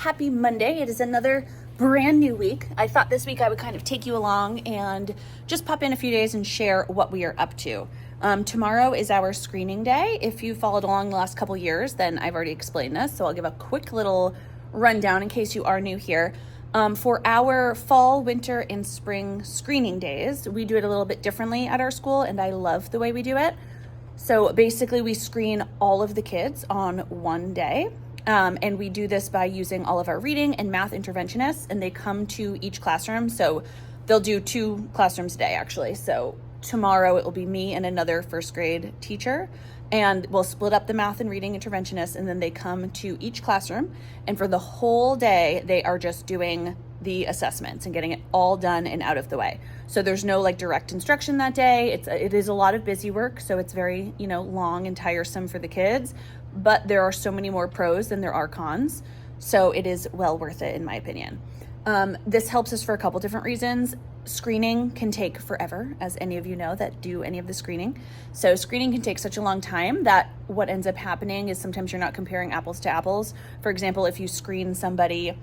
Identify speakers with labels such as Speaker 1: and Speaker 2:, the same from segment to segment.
Speaker 1: Happy Monday. It is another brand new week. I thought this week I would kind of take you along and just pop in a few days and share what we are up to. Tomorrow is our screening day. If you followed along the last couple years, then I've already explained this, so I'll give a quick little rundown in case you are new here. For our fall, winter, and spring screening days, we do it a little bit differently at our school, and I love the way we do it. So basically we screen all of the kids on one day. And we do this by using all of our reading and math interventionists, and they come to each classroom. So they'll do 2 classrooms a day, actually. So tomorrow it will be me and another first grade teacher, and we'll split up the math and reading interventionists, and then they come to each classroom. And for the whole day, they are just doing the assessments and getting it all done and out of the way. So there's no like direct instruction that day. It is a lot of busy work, so it's very, long and tiresome for the kids, but there are so many more pros than there are cons. So it is well worth it, in my opinion. This helps us for a couple different reasons. Screening can take forever, as any of you know that do any of the screening. So screening can take such a long time that what ends up happening is sometimes you're not comparing apples to apples. For example, if you screen somebody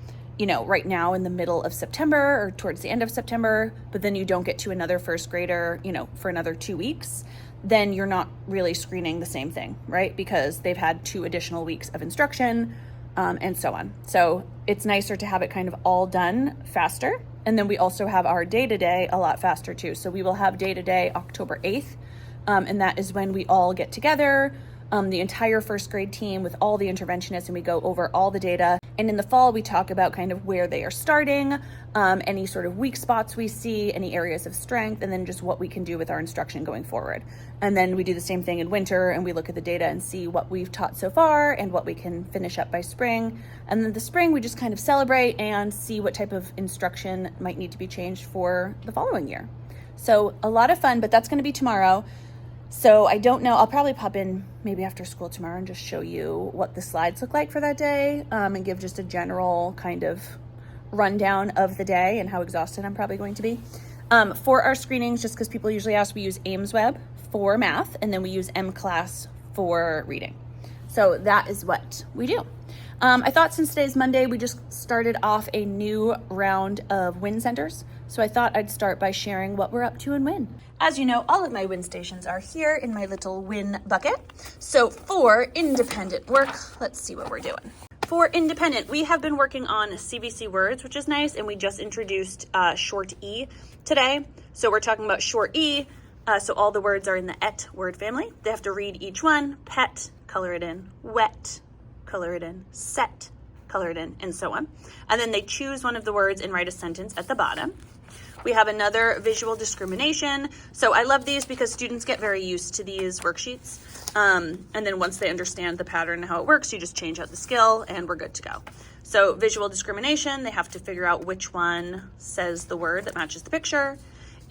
Speaker 1: right now in the middle of September or towards the end of September, but then you don't get to another first grader, for another 2 weeks, then you're not really screening the same thing, right? Because they've had 2 additional weeks of instruction, and so on. So it's nicer to have it kind of all done faster. And then we also have our day-to-day a lot faster too. So we will have day-to-day October 8th, and that is when we all get together, the entire first grade team with all the interventionists, and we go over all the data. And in the fall, we talk about kind of where they are starting, any sort of weak spots we see, any areas of strength, and then just what we can do with our instruction going forward. And then we do the same thing in winter, and we look at the data and see what we've taught so far and what we can finish up by spring. And then the spring, we just kind of celebrate and see what type of instruction might need to be changed for the following year. So a lot of fun, but that's going to be tomorrow. So I don't know, I'll probably pop in maybe after school tomorrow and just show you what the slides look like for that day, and give just a general kind of rundown of the day and how exhausted I'm probably going to be. For our screenings, just because people usually ask, we use AimsWeb for math, and then we use MClass for reading. So that is what we do. I thought since today's Monday, we just started off a new round of WIN centers. So I thought I'd start by sharing what we're up to in WIN. As you know, all of my WIN stations are here in my little WIN bucket. So for independent work, let's see what we're doing. For independent, we have been working on CVC words, which is nice, and we just introduced short E today. So we're talking about short E. So all the words are in the ET word family. They have to read each one: pet, color it in; wet, color it in; set, color it in, and so on. And then they choose one of the words and write a sentence at the bottom. We have another visual discrimination. So I love these because students get very used to these worksheets. And then once they understand the pattern and how it works, you just change out the skill and we're good to go. So visual discrimination, they have to figure out which one says the word that matches the picture.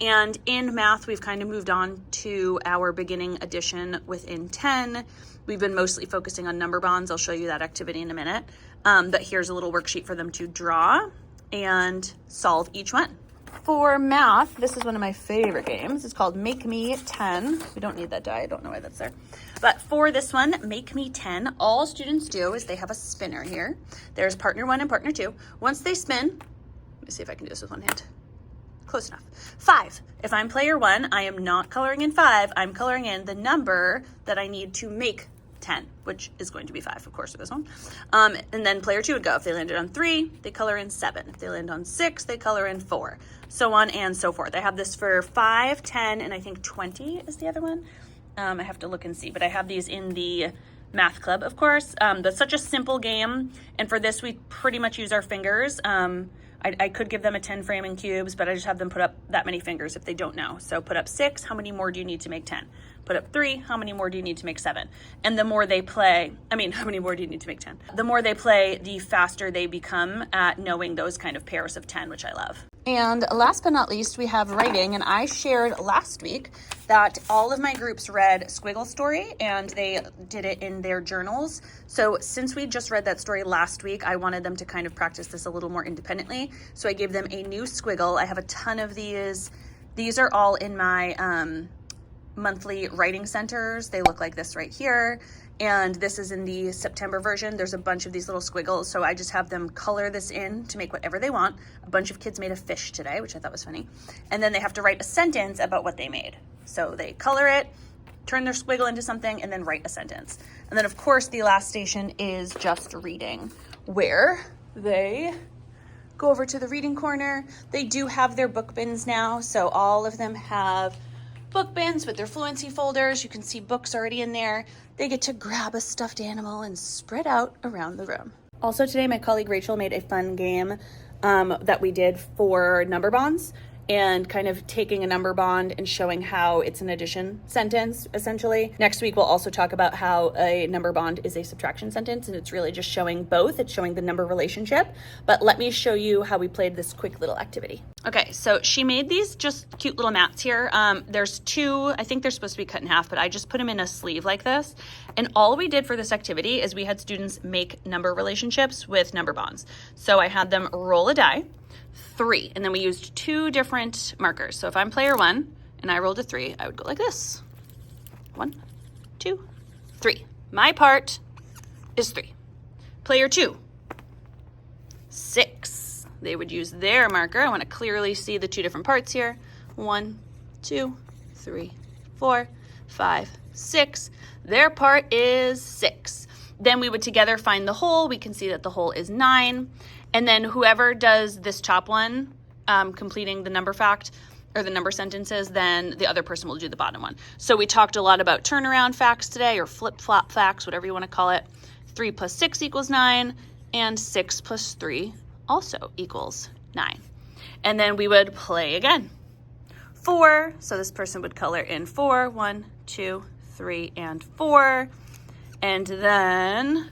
Speaker 1: And in math, we've kind of moved on to our beginning addition within 10. We've been mostly focusing on number bonds. I'll show you that activity in a minute. But here's a little worksheet for them to draw and solve each one. For math, this is one of my favorite games. It's called Make Me 10. We don't need that die. I don't know why that's there. But for this one, Make Me 10, all students do is they have a spinner here. There's partner 1 and partner 2. Once they spin, let me see if I can do this with one hand. Close enough. 5. If I'm player 1, I am not coloring in 5. I'm coloring in the number that I need to make 10, which is going to be 5, of course, for this one. And then player 2 would go. If they landed on 3, they color in 7. If they land on 6, they color in 4. So on and so forth. I have this for 5, 10, and I think 20 is the other one. I have to look and see, but I have these in the math club, of course. That's such a simple game. And for this, we pretty much use our fingers. I could give them a 10 frame in cubes, but I just have them put up that many fingers if they don't know. So put up 6, how many more do you need to make 10? Put up 3, how many more do you need to make 7? And the more they play, how many more do you need to make 10? The more they play, the faster they become at knowing those kind of pairs of 10, which I love. And last but not least, we have writing. And I shared last week that all of my groups read Squiggle Story and they did it in their journals. So since we just read that story last week, I wanted them to kind of practice this a little more independently. So I gave them a new squiggle. I have a ton of these. These are all in my monthly writing centers. They look like this right here. And this is in the September version. There's a bunch of these little squiggles. So I just have them color this in to make whatever they want. A bunch of kids made a fish today, which I thought was funny. And then they have to write a sentence about what they made. So they color it, turn their squiggle into something, and then write a sentence. And then of course the last station is just reading, where they go over to the reading corner. They do have their book bins now. So all of them have book bins with their fluency folders. You can see books already in there. They get to grab a stuffed animal and spread out around the room. Also today, my colleague Rachel made a fun game that we did for number bonds, and kind of taking a number bond and showing how it's an addition sentence, essentially. Next week, we'll also talk about how a number bond is a subtraction sentence, and it's really just showing both. It's showing the number relationship, but let me show you how we played this quick little activity. Okay, so she made these just cute little mats here. There's two, I think they're supposed to be cut in half, but I just put them in a sleeve like this. And all we did for this activity is we had students make number relationships with number bonds. So I had them roll a die, 3, and then we used 2 different markers. So if I'm player 1 and I rolled a 3, I would go like this. 1, 2, 3. My part is 3. Player 2, 6. They would use their marker. I want to clearly see the 2 different parts here. 1, 2, 3, 4, 5, 6. Their part is 6. Then we would together find the whole. We can see that the whole is 9. And then whoever does this top one, completing the number fact or the number sentences, then the other person will do the bottom one. So we talked a lot about turnaround facts today, or flip-flop facts, whatever you want to call it. 3 plus 6 equals 9, and 6 plus 3 also equals 9. And then we would play again. 4, so this person would color in 4, 1, 2, 3, and 4. And then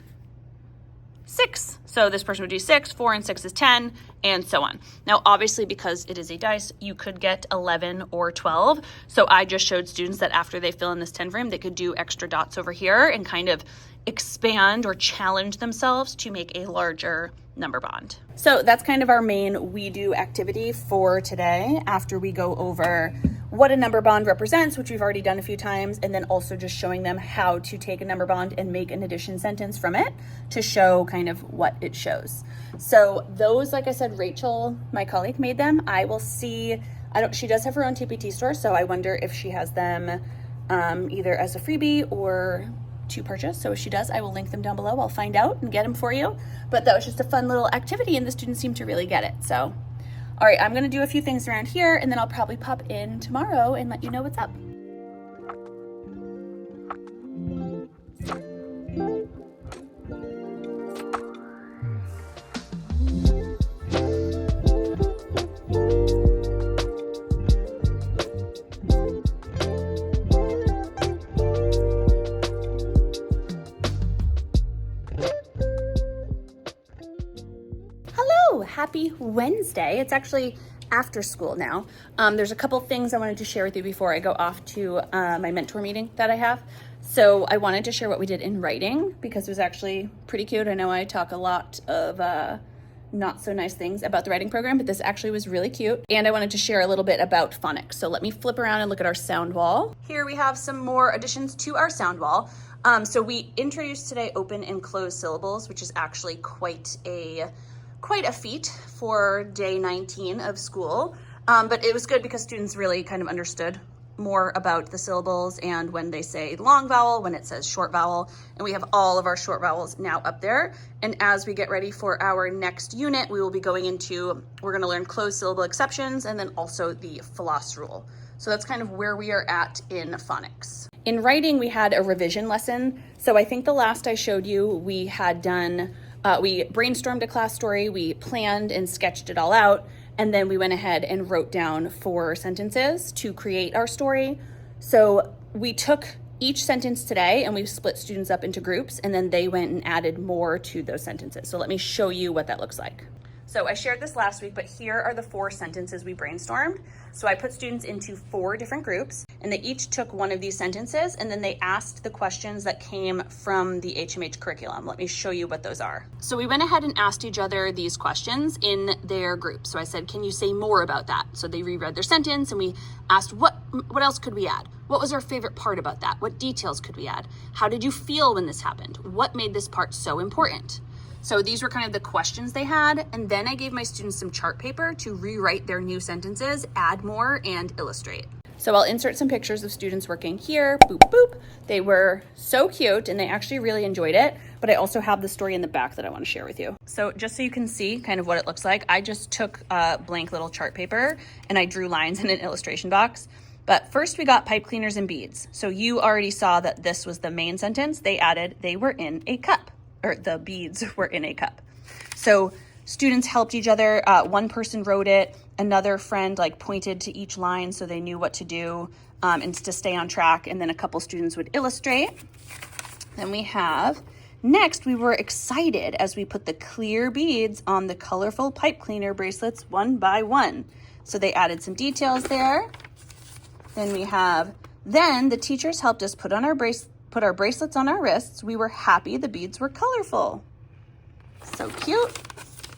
Speaker 1: 6. So this person would do 6, 4 and 6 is 10, and so on. Now, obviously, because it is a dice, you could get 11 or 12. So I just showed students that after they fill in this 10 frame, they could do extra dots over here and kind of expand or challenge themselves to make a larger number bond. So that's kind of our main we do activity for today, after we go over what a number bond represents, which we've already done a few times, and then also just showing them how to take a number bond and make an addition sentence from it to show kind of what it shows. So those, like I said, Rachel, my colleague, made them. I will see, she does have her own TPT store, so I wonder if she has them either as a freebie or to purchase. So if she does, I will link them down below. I'll find out and get them for you. But that was just a fun little activity, and the students seem to really get it. So, all right, I'm gonna do a few things around here, and then I'll probably pop in tomorrow and let you know what's up. Happy Wednesday. It's actually after school now. There's a couple things I wanted to share with you before I go off to my mentor meeting that I have. So I wanted to share what we did in writing because it was actually pretty cute. I know I talk a lot of not so nice things about the writing program, but this actually was really cute. And I wanted to share a little bit about phonics. So let me flip around and look at our sound wall. Here we have some more additions to our sound wall. So we introduced today open and closed syllables, which is actually quite a feat for day 19 of school, but it was good because students really kind of understood more about the syllables and when they say long vowel, when it says short vowel, and we have all of our short vowels now up there. And as we get ready for our next unit, we will be going into, we're going to learn closed syllable exceptions and then also the floss rule. So that's kind of where we are at in phonics. In writing, we had a revision lesson. So I think the last I showed you, we had done we brainstormed a class story, we planned and sketched it all out, and then we went ahead and wrote down 4 sentences to create our story. So we took each sentence today and we split students up into groups, and then they went and added more to those sentences. So let me show you what that looks like. So I shared this last week, but here are the 4 sentences we brainstormed. So I put students into 4 different groups, and they each took one of these sentences and then they asked the questions that came from the HMH curriculum. Let me show you what those are. So we went ahead and asked each other these questions in their group. So I said, can you say more about that? So they reread their sentence and we asked, what else could we add? What was our favorite part about that? What details could we add? How did you feel when this happened? What made this part so important? So these were kind of the questions they had. And then I gave my students some chart paper to rewrite their new sentences, add more, and illustrate. So I'll insert some pictures of students working here. Boop, boop. They were so cute and they actually really enjoyed it. But I also have the story in the back that I want to share with you. So just so you can see kind of what it looks like, I just took a blank little chart paper and I drew lines in an illustration box. But first we got pipe cleaners and beads. So you already saw that this was the main sentence. They added, they were in a cup, or the beads were in a cup. So students helped each other. One person wrote it, another friend like pointed to each line so they knew what to do and to stay on track. And then a couple students would illustrate. Then we have, next we were excited as we put the clear beads on the colorful pipe cleaner bracelets one by one. So they added some details there. Then we have, then the teachers helped us put our bracelets on our wrists. We were happy the beads were colorful. So cute.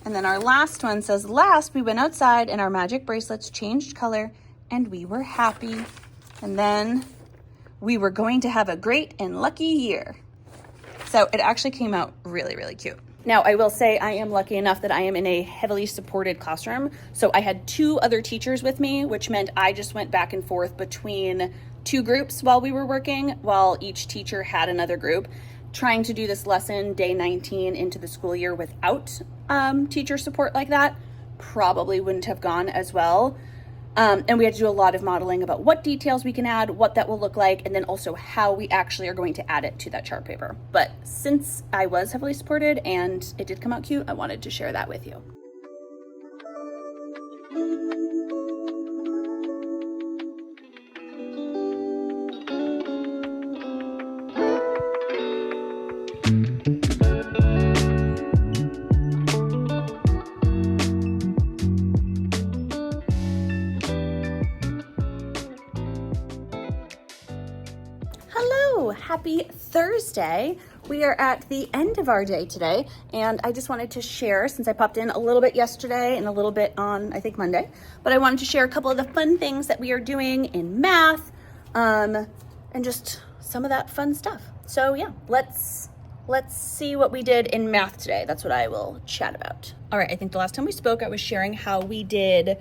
Speaker 1: And then our last one says, last we went outside and our magic bracelets changed color and we were happy. And then we were going to have a great and lucky year. So it actually came out really, really cute. Now, I will say I am lucky enough that I am in a heavily supported classroom. So I had 2 other teachers with me, which meant I just went back and forth between 2 groups while we were working, while each teacher had another group. Trying to do this lesson day 19 into the school year without teacher support like that probably wouldn't have gone as well. And we had to do a lot of modeling about what details we can add, what that will look like, and then also how we actually are going to add it to that chart paper. But since I was heavily supported and it did come out cute, I wanted to share that with you. Happy Thursday. We are at the end of our day today, and I just wanted to share, since I popped in a little bit yesterday and a little bit on, I think, Monday, but I wanted to share a couple of the fun things that we are doing in math, and just some of that fun stuff. So yeah, let's see what we did in math today. That's what I will chat about. All right, I think the last time we spoke, I was sharing how we did,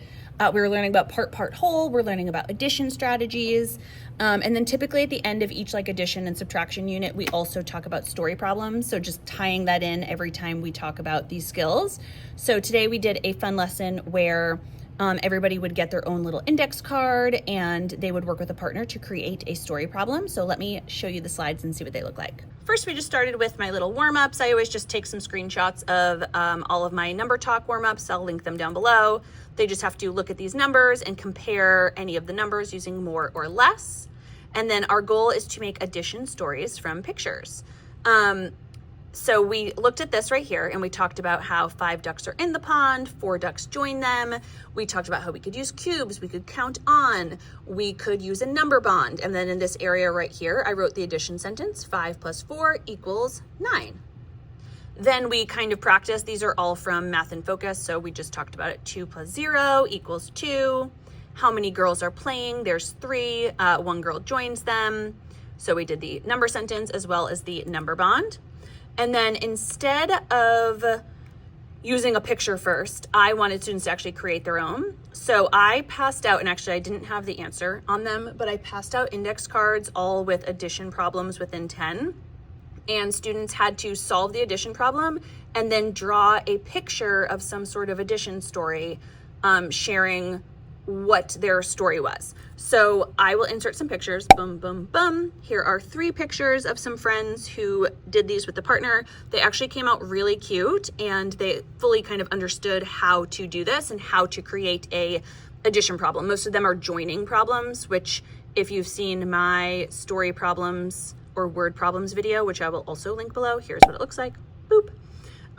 Speaker 1: we were learning about part, whole, we're learning about addition strategies, and then typically at the end of each addition and subtraction unit, we also talk about story problems. So just tying that in every time we talk about these skills. So today we did a fun lesson where everybody would get their own little index card and they would work with a partner to create a story problem. So let me show you the slides and see what they look like. First, we just started with my little warm-ups. I always just take some screenshots of all of my number talk warm-ups. I'll link them down below. They just have to look at these numbers and compare any of the numbers using more or less. And then our goal is to make addition stories from pictures. So we looked at this right here and we talked about how 5 ducks are in the pond, 4 ducks join them. We talked about how we could use cubes, we could count on, we could use a number bond. And then in this area right here, I wrote the addition sentence, 5 plus 4 equals 9. Then we kind of practiced, these are all from Math in Focus. So we just talked about it, 2 plus 0 equals 2. How many girls are playing? There's 3, 1 girl joins them. So we did the number sentence as well as the number bond. And then instead of using a picture first, I wanted students to actually create their own. So I passed out, and actually I didn't have the answer on them, but I passed out index cards all with addition problems within 10. And students had to solve the addition problem and then draw a picture of some sort of addition story, sharing what their story was. So I will insert some pictures, boom, boom, boom. Here are 3 pictures of some friends who did these with the partner. They actually came out really cute and they fully kind of understood how to do this and how to create a addition problem. Most of them are joining problems, which if you've seen my story problems or word problems video, which I will also link below, here's what it looks like, boop.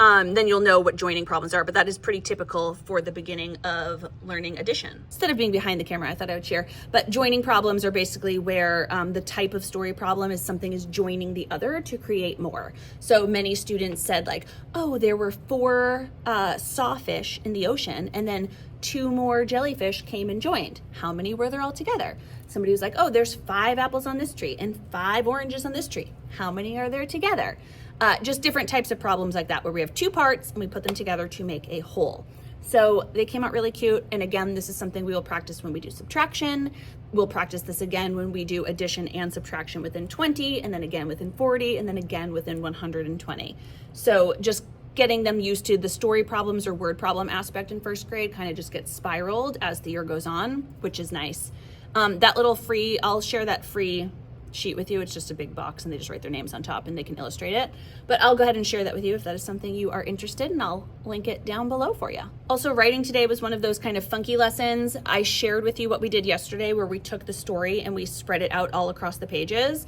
Speaker 1: then you'll know what joining problems are, but that is pretty typical for the beginning of learning addition. Instead of being behind the camera, I thought I would share, but joining problems are basically where the type of story problem is something is joining the other to create more. So many students said like, oh, there were 4 sawfish in the ocean, and then 2 more jellyfish came and joined. How many were there all together? Somebody was like, oh, there's 5 apples on this tree and 5 oranges on this tree. How many are there together? Just different types of problems like that, where we have 2 parts and we put them together to make a whole. So they came out really cute. And again, this is something we will practice when we do subtraction. We'll practice this again when we do addition and subtraction within 20, and then again within 40, and then again within 120. So just getting them used to the story problems or word problem aspect in first grade kind of just gets spiraled as the year goes on, which is nice. That little free, I'll share that free sheet with you. It's just a big box and they just write their names on top and they can illustrate it. But I'll go ahead and share that with you if that is something you are interested in. I'll link it down below for you. Also, writing today was one of those kind of funky lessons. I shared with you what we did yesterday, where we took the story and we spread it out all across the pages.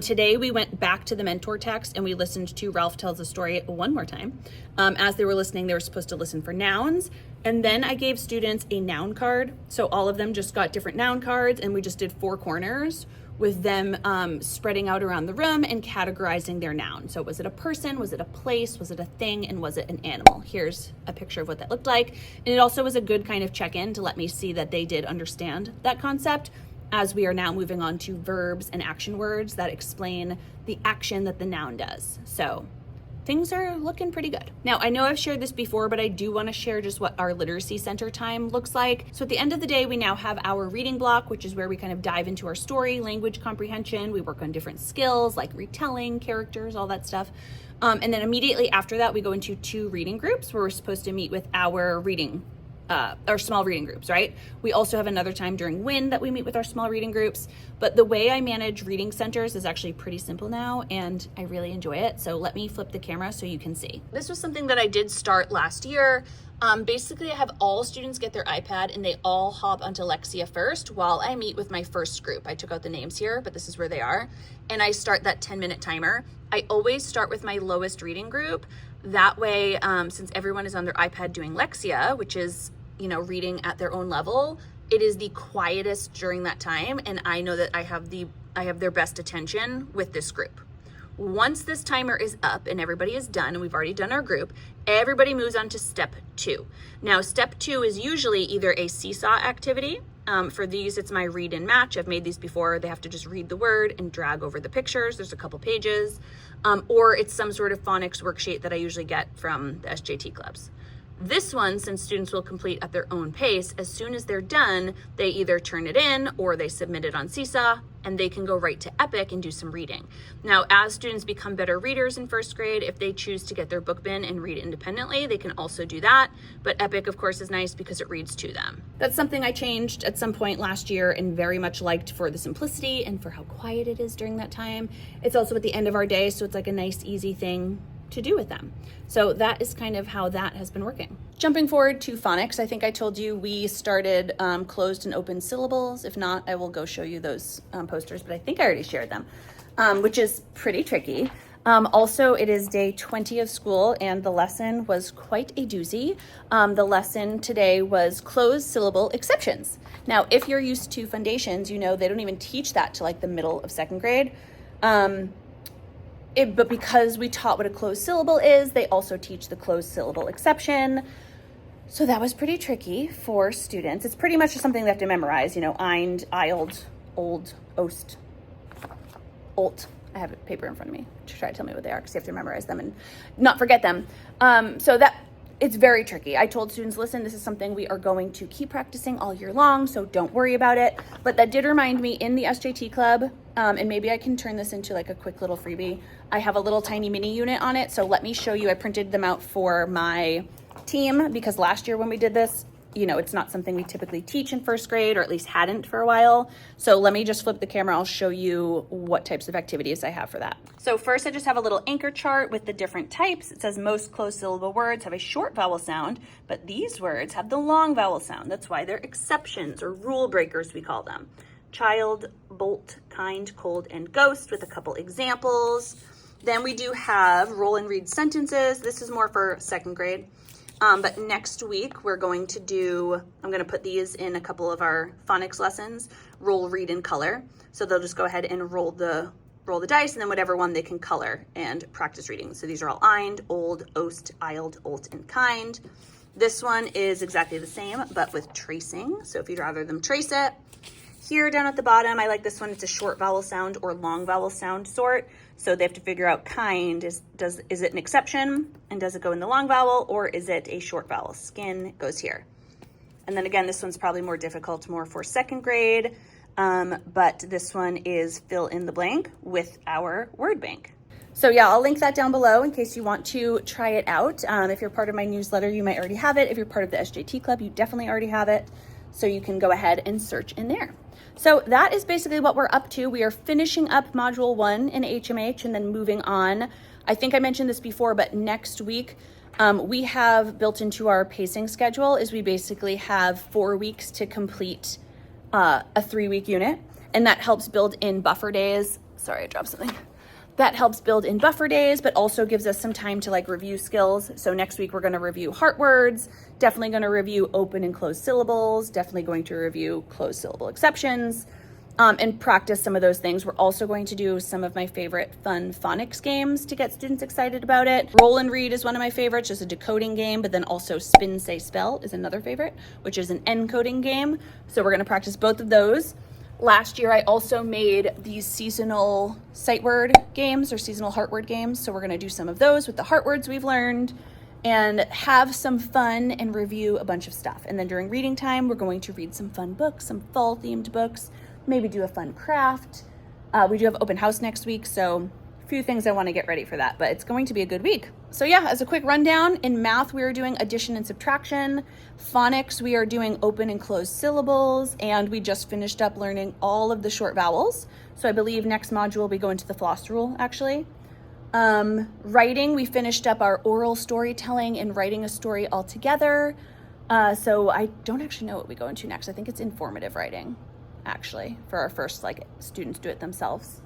Speaker 1: Today we went back to the mentor text and we listened to Ralph Tells a Story one more time. As they were listening, they were supposed to listen for nouns. And then I gave students a noun card. So all of them just got different noun cards, and we just did 4 corners with them spreading out around the room and categorizing their noun. So was it a person, was it a place, was it a thing, and was it an animal? Here's a picture of what that looked like. And it also was a good kind of check-in to let me see that they did understand that concept, as we are now moving on to verbs and action words that explain the action that the noun does. So things are looking pretty good. Now, I know I've shared this before, but I do want to share just what our literacy center time looks like. So at the end of the day, we now have our reading block, which is where we kind of dive into our story, language comprehension. We work on different skills like retelling, characters, all that stuff. And then immediately after that, we go into 2 reading groups where we're supposed to meet with our small reading groups, right? We also have another time during WIN that we meet with our small reading groups, but the way I manage reading centers is actually pretty simple now, and I really enjoy it. So let me flip the camera so you can see. This was something that I did start last year. Basically, I have all students get their iPad and they all hop onto Lexia first while I meet with my first group. I took out the names here, but this is where they are. And I start that 10-minute timer. I always start with my lowest reading group. That way, since everyone is on their iPad doing Lexia, which is reading at their own level, it is the quietest during that time, and I know that I have their best attention with this group. Once this timer is up and everybody is done, and we've already done our group, everybody moves on to step 2. Now, step 2 is usually either a seesaw activity. For these, it's my read and match. I've made these before. They have to just read the word and drag over the pictures. There's a couple pages. Or it's some sort of phonics worksheet that I usually get from the SJT clubs. This one, since students will complete at their own pace, as soon as they're done, they either turn it in or they submit it on Seesaw, and they can go right to Epic and do some reading. Now, as students become better readers in first grade, if they choose to get their book bin and read independently, they can also do that. But Epic, of course, is nice because it reads to them. That's something I changed at some point last year and very much liked for the simplicity and for how quiet it is during that time. It's also at the end of our day, so it's like a nice, easy thing to do with them. So that is kind of how that has been working. Jumping forward to phonics, I think I told you we started closed and open syllables. If not, I will go show you those posters, but I think I already shared them, which is pretty tricky. Also, it is day 20 of school, and the lesson was quite a doozy. The lesson today was closed syllable exceptions. Now, if you're used to foundations, you know they don't even teach that to like the middle of second grade. But because we taught what a closed syllable is, they also teach the closed syllable exception. So that was pretty tricky for students. It's pretty much just something they have to memorize, eind, ild, old, ost, olt. I have a paper in front of me to try to tell me what they are because you have to memorize them and not forget them. So it's very tricky. I told students, listen, this is something we are going to keep practicing all year long, so don't worry about it. But that did remind me in the SJT club, and maybe I can turn this into like a quick little freebie. I have a little tiny mini unit on it, so let me show you. I printed them out for my team because last year when we did this, it's not something we typically teach in first grade, or at least hadn't for a while. So let me just flip the camera. I'll show you what types of activities I have for that. So first, I just have a little anchor chart with the different types. It says most closed syllable words have a short vowel sound, but these words have the long vowel sound. That's why they're exceptions, or rule breakers, we call them. Child, bolt, kind, cold, and ghost, with a couple examples. Then we do have roll and read sentences. This is more for 2nd grade. But next week we're going to do, I'm going to put these in a couple of our phonics lessons, roll, read, and color. So they'll just go ahead and roll the dice, and then whatever one they can color and practice reading. So these are all eind, old, ost, ild, olt, and kind. This one is exactly the same, but with tracing. So if you'd rather them trace it. Here down at the bottom, I like this one. It's a short vowel sound or long vowel sound sort. So they have to figure out kind. Is it an exception? And does it go in the long vowel, or is it a short vowel? Skin goes here. And then again, this one's probably more difficult, more for 2nd grade. But this one is fill in the blank with our word bank. So yeah, I'll link that down below in case you want to try it out. If you're part of my newsletter, you might already have it. If you're part of the SJT Club, you definitely already have it. So you can go ahead and search in there. So that is basically what we're up to. We are finishing up module 1 in HMH and then moving on. I think I mentioned this before, but next week we have built into our pacing schedule is we basically have 4 weeks to complete a 3-week unit, and that helps build in buffer days. Sorry, I dropped something. That helps build in buffer days, but also gives us some time to like review skills. So next week we're going to review heart words, definitely going to review open and closed syllables, definitely going to review closed syllable exceptions, and practice some of those things. We're also going to do some of my favorite fun phonics games to get students excited about it. Roll and read is one of my favorites, just a decoding game, but then also spin, say, spell is another favorite, which is an encoding game. So we're going to practice both of those. Last year, I also made these seasonal sight word games or seasonal heart word games. So we're going to do some of those with the heart words we've learned and have some fun and review a bunch of stuff. And then during reading time, we're going to read some fun books, some fall themed books, maybe do a fun craft. We do have open house next week, so a few things I want to get ready for that, but it's going to be a good week. So yeah, as a quick rundown, in math, we are doing addition and subtraction. Phonics, we are doing open and closed syllables, and we just finished up learning all of the short vowels. So I believe next module we go into the floss rule, actually. Writing, we finished up our oral storytelling and writing a story all together. So I don't actually know what we go into next. I think it's informative writing, actually, for our first, like, students do it themselves.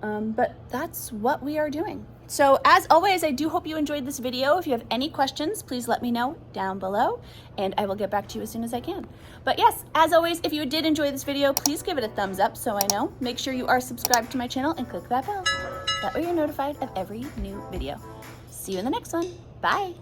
Speaker 1: But that's what we are doing. So as always, I do hope you enjoyed this video. If you have any questions, please let me know down below and I will get back to you as soon as I can. But yes, as always, if you did enjoy this video, please give it a thumbs up so I know. Make sure you are subscribed to my channel and click that bell. That way you're notified of every new video. See you in the next one. Bye.